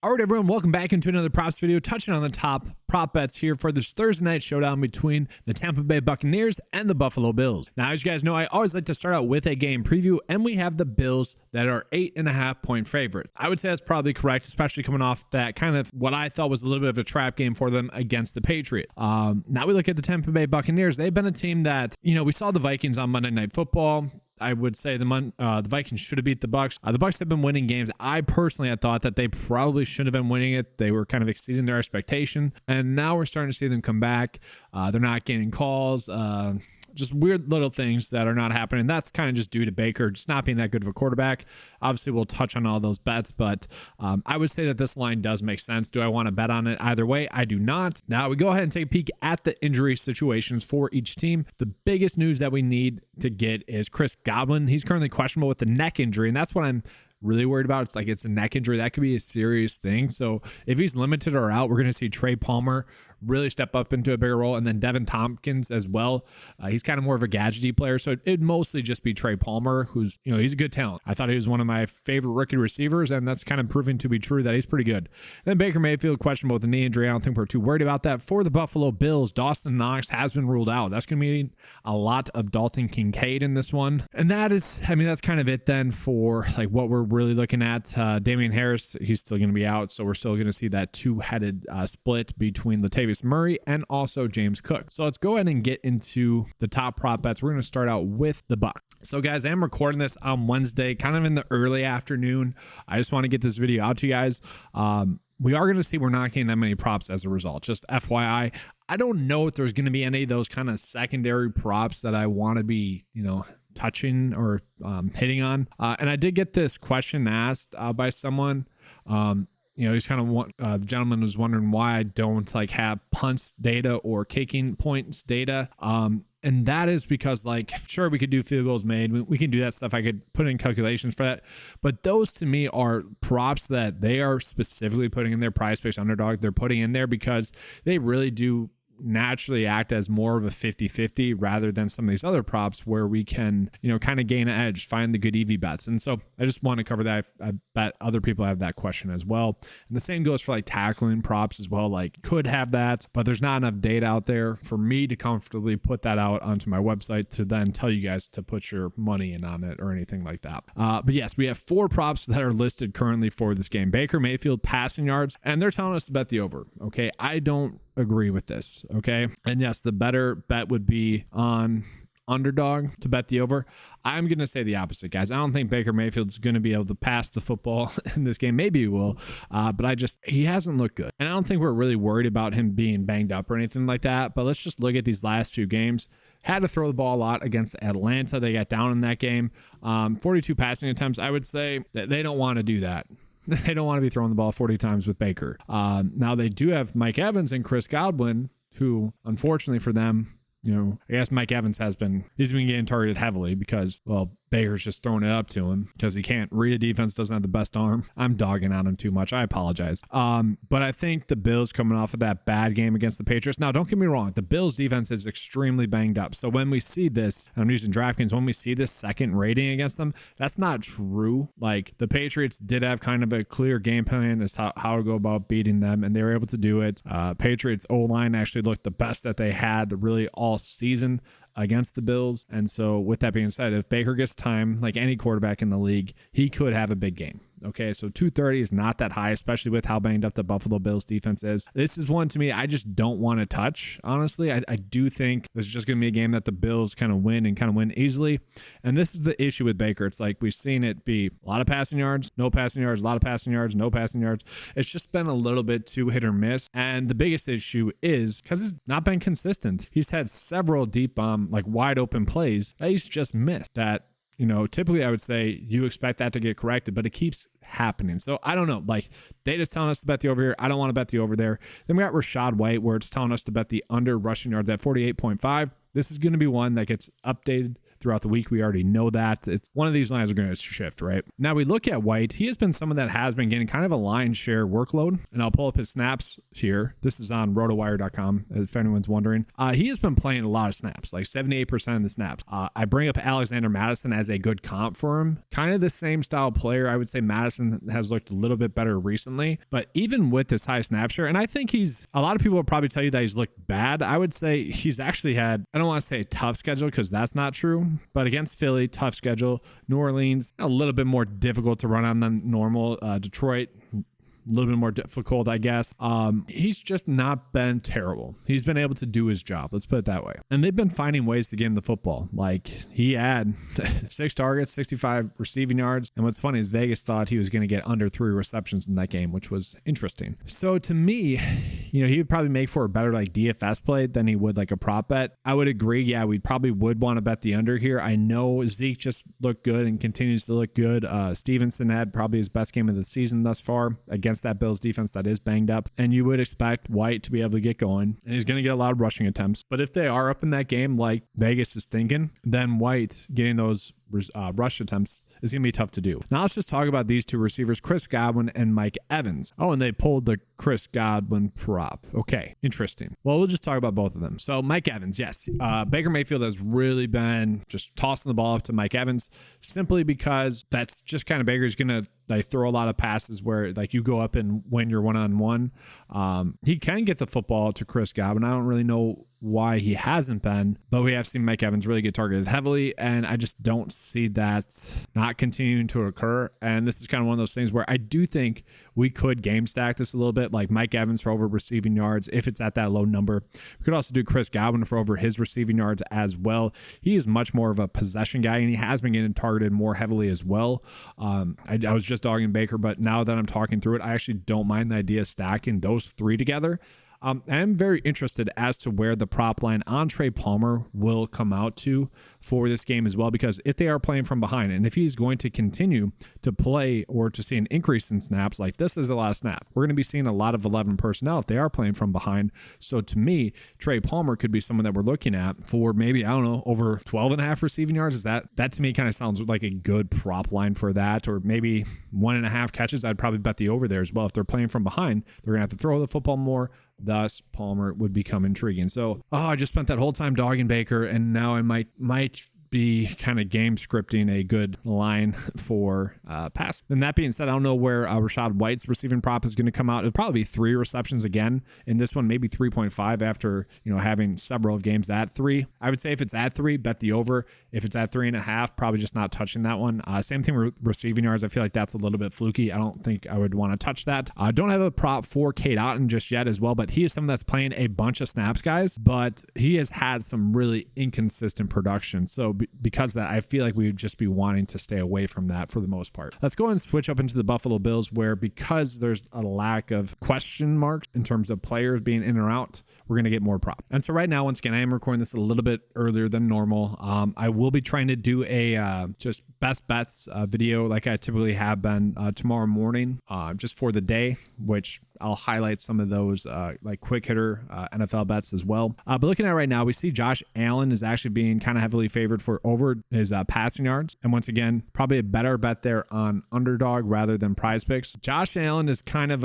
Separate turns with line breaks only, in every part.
All right, everyone, welcome back into another props video, touching on the top prop bets here for this Thursday night showdown between the Tampa Bay Buccaneers and the Buffalo Bills. Now, as you guys know, I always like to start out with a game preview, and we have the Bills that are 8.5-point favorites. I would say that's probably correct, especially coming off that kind of what I thought was a little bit of a trap game for them against the Patriots. Now we look at the Tampa Bay Buccaneers. They've been a team that, we saw the Vikings on Monday Night Football. I would say the Vikings should have beat the Bucs. The Bucs have been winning games. I personally had thought that they probably should have been winning it. They were kind of exceeding their expectation, and now we're starting to see them come back. They're not getting calls. Just weird little things that are not happening. That's kind of just due to Baker just not being that good of a quarterback. Obviously, we'll touch on all those bets, but I would say that this line does make sense. Do I want to bet on it either way? I do not. Now, we go ahead and take a peek at the injury situations for each team. The biggest news that we need to get is Chris Godwin. He's currently questionable with the neck injury, and that's what I'm really worried about. It's a neck injury. That could be a serious thing. So if he's limited or out, we're going to see Trey Palmer really step up into a bigger role, and then Devin Tompkins as well. He's kind of more of a gadgety player, so it'd mostly just be Trey Palmer, who's, he's a good talent. I thought he was one of my favorite rookie receivers, and that's kind of proving to be true that he's pretty good. Then Baker Mayfield questionable with the knee injury. I don't think we're too worried about that. For the Buffalo Bills, Dawson Knox has been ruled out. That's going to mean a lot of Dalton Kincaid in this one, and that's kind of it then for what we're really looking at. Damian Harris, he's still going to be out, so we're still going to see that two-headed split between Latavius Murray and also James Cook. So let's go ahead and get into the top prop bets. We're going to start out with the Bucs. So guys, I'm recording this on Wednesday, kind of in the early afternoon. I just want to get this video out to you guys. We are going to see we're not getting that many props as a result. Just FYI, I don't know if there's going to be any of those kind of secondary props that I want to be, touching or hitting on. And I did get this question asked by someone. He's kind of the gentleman was wondering why I don't have punts data or kicking points data. And that is because sure, we could do field goals made. We can do that stuff. I could put in calculations for that. But those to me are props that they are specifically putting in their PrizePicks Underdog. They're putting in there because they really do naturally act as more of a 50-50 rather than some of these other props where we can, kind of gain an edge, find the good EV bets. And so I just want to cover that. I bet other people have that question as well. And the same goes for tackling props as well. Could have that, but there's not enough data out there for me to comfortably put that out onto my website to then tell you guys to put your money in on it or anything like that. But yes, we have 4 props that are listed currently for this game. Baker Mayfield passing yards, and they're telling us to bet the over. Okay. I don't agree with this. Okay. And yes, the better bet would be on underdog to bet the over. I'm going to say the opposite, guys. I don't think Baker Mayfield's going to be able to pass the football in this game. Maybe he will, but he hasn't looked good. And I don't think we're really worried about him being banged up or anything like that. But let's just look at these last 2 games. Had to throw the ball a lot against Atlanta. They got down in that game. 42 passing attempts. I would say that they don't want to do that. They don't want to be throwing the ball 40 times with Baker. Now they do have Mike Evans and Chris Godwin, who unfortunately for them, I guess Mike Evans he's been getting targeted heavily because, Baker's just throwing it up to him because he can't read a defense, doesn't have the best arm. I'm dogging on him too much. I apologize. But I think the Bills coming off of that bad game against the Patriots. Now, don't get me wrong. The Bills defense is extremely banged up. So when we see this, and I'm using DraftKings, when we see this second rating against them, that's not true. The Patriots did have kind of a clear game plan as how to go about beating them, and they were able to do it. Patriots O-line actually looked the best that they had really all season against the Bills. And so with that being said, if Baker gets time, like any quarterback in the league, he could have a big game. Okay, so 230 is not that high, especially with how banged up the Buffalo Bills defense is. This is one to me I just don't want to touch, honestly. I do think this is just going to be a game that the Bills kind of win and kind of win easily. And this is the issue with Baker. It's like we've seen it be a lot of passing yards, no passing yards, a lot of passing yards, no passing yards. It's just been a little bit too hit or miss. And the biggest issue is because he's not been consistent. He's had several deep, wide open plays that he's just missed that, typically I would say you expect that to get corrected, but it keeps happening. So I don't know. Data's telling us to bet the over here. I don't want to bet the over there. Then we got Rachaad White, where it's telling us to bet the under rushing yards at 48.5. This is going to be one that gets updated throughout the week. We already know that. It's one of these lines are going to shift, right? Now we look at White. He has been someone that has been getting kind of a line share workload, and I'll pull up his snaps here. This is on rotowire.com, if anyone's wondering. He has been playing a lot of snaps, like 78% of the snaps. I bring up Alexander Madison as a good comp for him. Kind of the same style player. I would say Madison has looked a little bit better recently, but even with this high snap share, and I think a lot of people will probably tell you that he's looked bad. I would say he's actually had, I don't want to say a tough schedule because that's not true, but against Philly, tough schedule. New Orleans, a little bit more difficult to run on than normal. Detroit, a little bit more difficult, I guess. He's just not been terrible. He's been able to do his job. Let's put it that way. And they've been finding ways to get him the football. Like, he had 6 targets, 65 receiving yards. And what's funny is Vegas thought he was going to get under 3 receptions in that game, which was interesting. So to me, he would probably make for a better like DFS play than he would like a prop bet. I would agree. Yeah, we probably would want to bet the under here. I know Zeke just looked good and continues to look good. Stevenson had probably his best game of the season thus far against that Bills defense that is banged up, and you would expect White to be able to get going, and he's going to get a lot of rushing attempts. But if they are up in that game like Vegas is thinking, then White getting those rush attempts is going to be tough to do. Now let's just talk about these two receivers, Chris Godwin and Mike Evans. Oh, and they pulled the Chris Godwin prop. Okay, interesting. Well, we'll just talk about both of them. So Mike Evans, yes. Baker Mayfield has really been just tossing the ball up to Mike Evans simply because that's just kind of Baker's going to throw a lot of passes where like you go up and win your one-on-one. He can get the football to Chris Godwin. I don't really know why he hasn't been, but we have seen Mike Evans really get targeted heavily, and I just don't see that not continuing to occur. And this is kind of one of those things where I do think we could game stack this a little bit, like Mike Evans for over receiving yards if it's at that low number. We could also do Chris Godwin for over his receiving yards as well. He is much more of a possession guy, and he has been getting targeted more heavily as well. I was just dogging Baker, but now that I'm talking through it, I actually don't mind the idea of stacking those 3 together. I'm very interested as to where the prop line on Trey Palmer will come out to for this game as well, because if they are playing from behind and if he's going to continue to play or to see an increase in snaps, like this is a lot of snap, we're going to be seeing a lot of 11 personnel if they are playing from behind. So to me, Trey Palmer could be someone that we're looking at for maybe, I don't know, over 12.5 receiving yards. Is that to me kind of sounds like a good prop line for that, or maybe 1.5 catches. I'd probably bet the over there as well. If they're playing from behind, they're going to have to throw the football more. Thus, Palmer would become intriguing. So, I just spent that whole time dogging Baker, and now I might be kind of game scripting a good line for pass. And that being said, I don't know where Rashad White's receiving prop is going to come out. It'll probably be 3 receptions again in this one, maybe 3.5 after having several games at 3. I would say if it's at 3, bet the over. If it's at 3.5, probably just not touching that one. Same thing with receiving yards. I feel like that's a little bit fluky. I don't think I would want to touch that. I don't have a prop for Cade Otton just yet as well, but he is someone that's playing a bunch of snaps, guys, but he has had some really inconsistent production. So because of that, I feel like we would just be wanting to stay away from that for the most part. Let's go and switch up into the Buffalo Bills, where because there's a lack of question marks in terms of players being in or out, we're going to get more prop. And so right now, once again, I am recording this a little bit earlier than normal. I will be trying to do a just best bets video like I typically have been tomorrow morning just for the day, which I'll highlight some of those like quick hitter NFL bets as well. But looking at it right now, we see Josh Allen is actually being kind of heavily favored for over his passing yards. And once again, probably a better bet there on underdog rather than PrizePicks. Josh Allen is kind of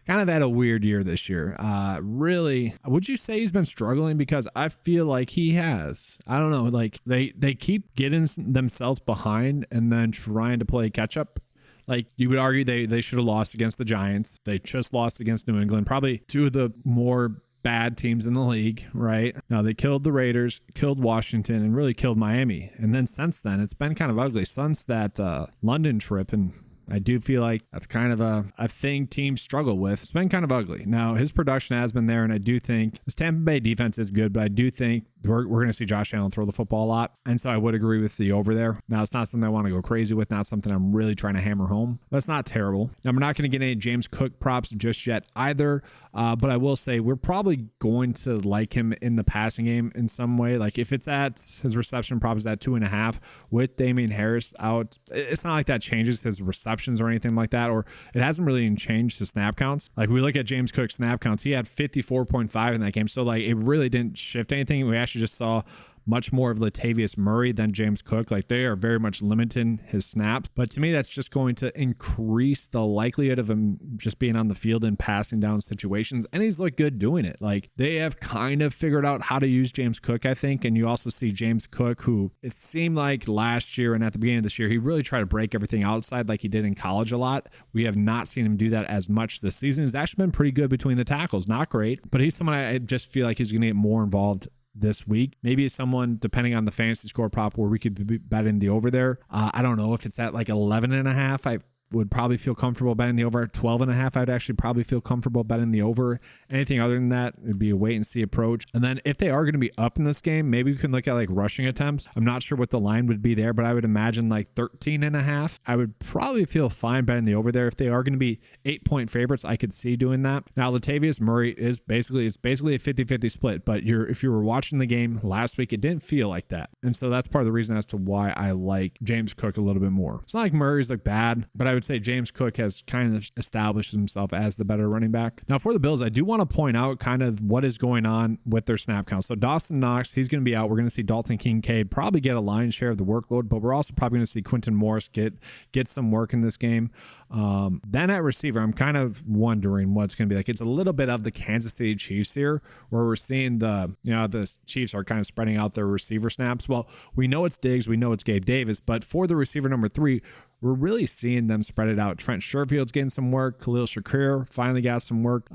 had a weird year this year. Really, would you say he's been struggling? Because I feel like he has. I don't know. Like they keep getting themselves behind and then trying to play catch up. Like you would argue they should have lost against the Giants. They just lost against New England, probably 2 of the more bad teams in the league, right? Now they killed the Raiders, killed Washington, and really killed Miami. And then since then, it's been kind of ugly since that London trip. And I do feel like that's kind of a thing teams struggle with. It's been kind of ugly. Now, his production has been there, and I do think this Tampa Bay defense is good, but I do think we're going to see Josh Allen throw the football a lot. And so I would agree with the over there. Now, it's not something I want to go crazy with, not something I'm really trying to hammer home, but it's not terrible. Now, we're not going to get any James Cook props just yet either, but I will say we're probably going to like him in the passing game in some way. Like if it's at his reception prop is at 2.5 with Damian Harris out, it's not like that changes his receptions or anything like that, or it hasn't really even changed his snap counts. Like we look at James Cook's snap counts, he had 54.5 in that game. So like it really didn't shift anything. We actually just saw much more of Latavius Murray than James Cook. Like, they are very much limiting his snaps. But to me, that's just going to increase the likelihood of him just being on the field and passing down situations. And he's looked good doing it. Like, they have kind of figured out how to use James Cook, I think. And you also see James Cook, who it seemed like last year and at the beginning of this year, he really tried to break everything outside like he did in college a lot. We have not seen him do that as much this season. He's actually been pretty good between the tackles. Not great, but he's someone I just feel like he's going to get more involved this week. Maybe it's someone, depending on the fantasy score prop, where we could be betting the over there. I don't know if it's at like 11.5. I would probably feel comfortable betting the over. At 12.5, I'd actually probably feel comfortable betting the over. Anything other than that, it'd be a wait and see approach. And then if they are going to be up in this game, maybe we can look at like rushing attempts. I'm not sure what the line would be there, but I would imagine like 13.5. I would probably feel fine betting the over there. If they are going to be 8-point favorites, I could see doing that. Now, Latavius Murray is basically a 50-50 split, but if you were watching the game last week, it didn't feel like that. And so that's part of the reason as to why I like James Cook a little bit more. It's not like Murray's like bad, but I would say James Cook has kind of established himself as the better running back. Now, for the Bills, I do want to point out kind of what is going on with their snap count. So Dawson Knox, he's going to be out. We're going to see Dalton Kincaid probably get a lion's share of the workload, but we're also probably going to see Quinton Morris get some work in this game. Then at receiver, I'm kind of wondering what's going to be like. It's a little bit of the Kansas City Chiefs here, where we're seeing the Chiefs are kind of spreading out their receiver snaps. Well, we know it's Diggs, we know it's Gabe Davis, but for the receiver number 3, we're really seeing them spread it out. Trent Sherfield's getting some work. Khalil Shakir finally got some work.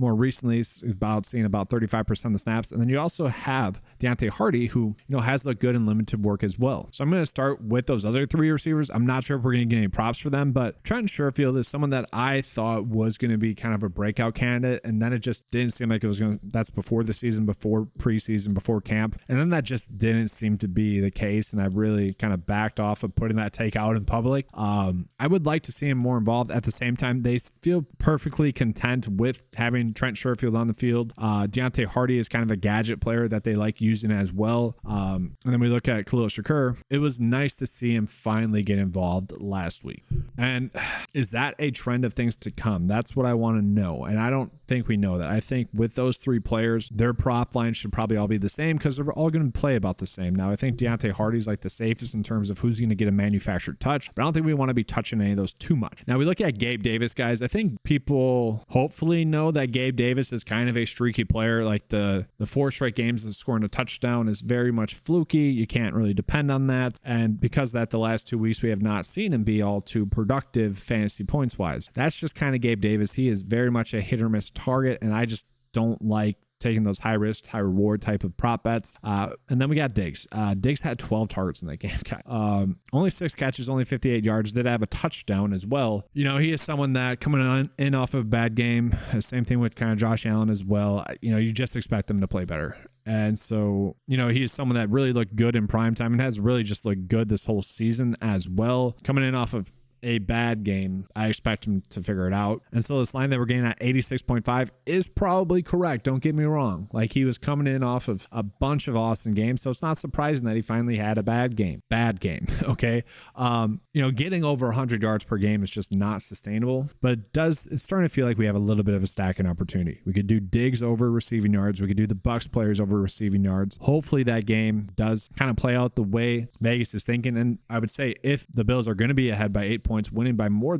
More recently, seeing about 35% of the snaps. And then you also have Deontay Hardy, who has looked good in limited work as well. So I'm going to start with those other 3 receivers. I'm not sure if we're going to get any props for them, but Trent Sherfield is someone that I thought was going to be kind of a breakout candidate, and then it just didn't seem like it was going to. That's before the season, before preseason, before camp, and then that just didn't seem to be the case, and I really kind of backed off of putting that take out in public. I would like to see him more involved. At the same time, they feel perfectly content with having Trent Sherfield on the field. Deontay Hardy is kind of a gadget player that they like using as well. And then we look at Khalil Shakir. It was nice to see him finally get involved last week. And is that a trend of things to come? That's what I want to know. And I don't think we know that. I think with those 3 players, their prop lines should probably all be the same because they're all going to play about the same. Now, I think Deontay Hardy's like the safest in terms of who's going to get a manufactured touch, but I don't think we want to be touching any of those too much. Now, we look at Gabe Davis, guys. I think people hopefully know that Gabe Davis is kind of a streaky player. Like the 4 straight games of scoring a touchdown is very much fluky. You can't really depend on that. And because of that, the last 2 weeks, we have not seen him be all too productive fantasy points wise. That's just kind of Gabe Davis. He is very much a hit or miss target, and I just don't like taking those high risk, high reward type of prop bets. And then we got Diggs. Diggs had 12 targets in that game. Only 6 catches, only 58 yards. Did have a touchdown as well. He is someone that coming in off of a bad game. Same thing with kind of Josh Allen as well. You just expect them to play better. And so, he is someone that really looked good in prime time and has really just looked good this whole season as well. Coming in off of a bad game, I expect him to figure it out. And so this line that we're getting at 86.5 is probably correct. Don't get me wrong. Like, he was coming in off of a bunch of awesome games, so it's not surprising that he finally had a bad game. Okay. Getting over 100 yards per game is just not sustainable, but it's starting to feel like we have a little bit of a stacking opportunity. We could do Diggs over receiving yards. We could do the Bucs players over receiving yards. Hopefully that game does kind of play out the way Vegas is thinking. And I would say if the Bills are going to be ahead by 8 points, winning by more,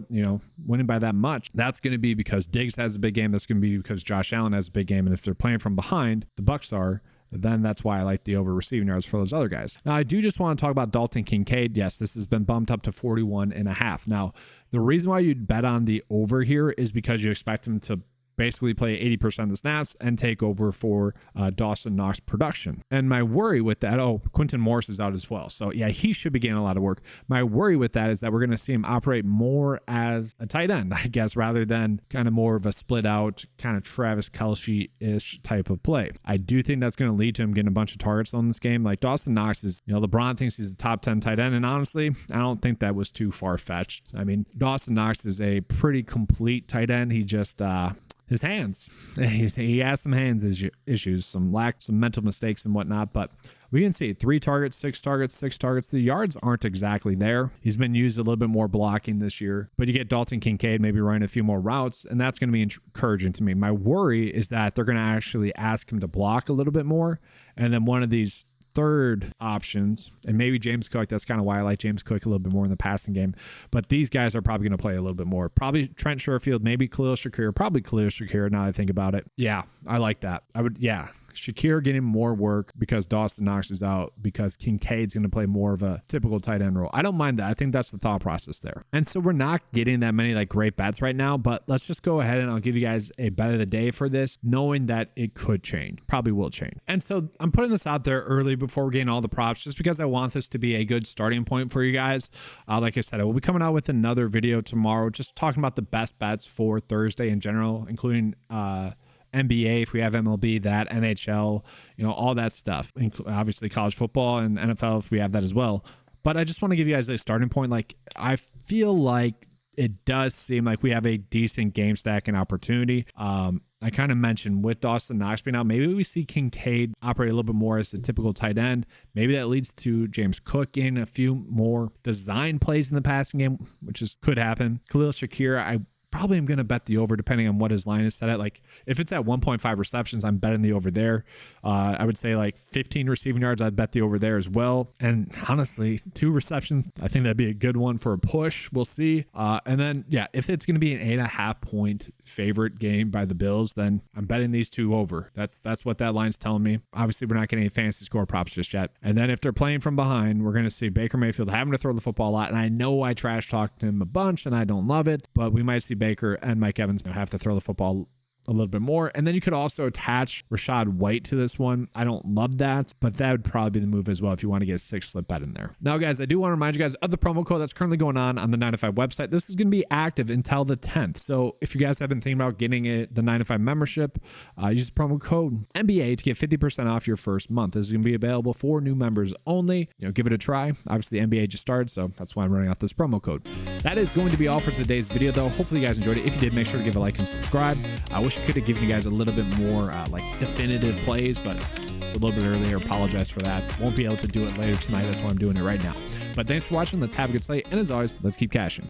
winning by that much, that's going to be because Diggs has a big game. That's going to be because Josh Allen has a big game. And if they're playing from behind, the Bucs are, then that's why I like the over receiving yards for those other guys. Now, I do just want to talk about Dalton Kincaid. Yes, this has been bumped up to 41.5. Now, the reason why you'd bet on the over here is because you expect him to basically play 80% of the snaps and take over for Dawson Knox production. And my worry with that, Quinton Morris is out as well. So yeah, he should be getting a lot of work. My worry with that is that we're going to see him operate more as a tight end, I guess, rather than kind of more of a split out kind of Travis Kelce-ish type of play. I do think that's going to lead to him getting a bunch of targets on this game. Like Dawson Knox is, LeBron thinks he's a top 10 tight end. And honestly, I don't think that was too far-fetched. I mean, Dawson Knox is a pretty complete tight end. He just, his hands. He has some hands issues, some mental mistakes and whatnot, but we can see 3 targets, 6 targets, 6 targets. The yards aren't exactly there. He's been used a little bit more blocking this year, but you get Dalton Kincaid maybe running a few more routes, and that's going to be encouraging to me. My worry is that they're going to actually ask him to block a little bit more, and then one of these third options, and maybe James Cook. That's kind of why I like James Cook a little bit more in the passing game. But these guys are probably going to play a little bit more. Probably Trent Sherfield, maybe Khalil Shakir, probably Khalil Shakir now that I think about it. Yeah, I like that. Shakir getting more work because Dawson Knox is out, because Kincaid's going to play more of a typical tight end role. I don't mind that. I think that's the thought process there. And so we're not getting that many like great bets right now, but let's just go ahead and I'll give you guys a bet of the day for this, knowing that it could change, probably will change. And so I'm putting this out there early before we're getting all the props, just because I want this to be a good starting point for you guys. Like I said, I will be coming out with another video tomorrow, just talking about the best bets for Thursday in general, including NBA, if we have MLB, that NHL, all that stuff, obviously college football and NFL if we have that as well. But I just want to give you guys a starting point. Like, I feel like it does seem like we have a decent game stack and opportunity. I kind of mentioned with Dawson Knox being out, maybe we see Kincaid operate a little bit more as the typical tight end. Maybe that leads to James Cook getting a few more design plays in the passing game, which could happen. Khalil Shakir, I probably am going to bet the over depending on what his line is set at. Like if it's at 1.5 receptions, I'm betting the over there. I would say like 15 receiving yards, I'd bet the over there as well. And honestly, 2 receptions, I think that'd be a good one for a push. We'll see. And then, yeah, if it's going to be an 8.5 point favorite game by the Bills, then I'm betting these 2 over. That's what that line's telling me. Obviously, we're not getting any fantasy score props just yet. And then if they're playing from behind, we're going to see Baker Mayfield having to throw the football a lot. And I know I trash talked him a bunch and I don't love it, but we might see Baker and Mike Evans have to throw the football a little bit more. And then you could also attach Rachaad White to this one. I don't love that, but that would probably be the move as well if you want to get a 6 slip bet in there. Now, guys, I do want to remind you guys of the promo code that's currently going on the 9 to 5 website. This is going to be active until the 10th. So if you guys have been thinking about getting the 9 to 5 membership, use the promo code NBA to get 50% off your first month. This is going to be available for new members only. Give it a try. Obviously, the NBA just started, so that's why I'm running off this promo code. That is going to be all for today's video, though. Hopefully, you guys enjoyed it. If you did, make sure to give a like and subscribe. I wish I could have given you guys a little bit more like definitive plays, but it's a little bit earlier. Apologize for that. Won't be able to do it later tonight. That's why I'm doing it right now. But thanks for watching. Let's have a good slate. And as always, let's keep cashing.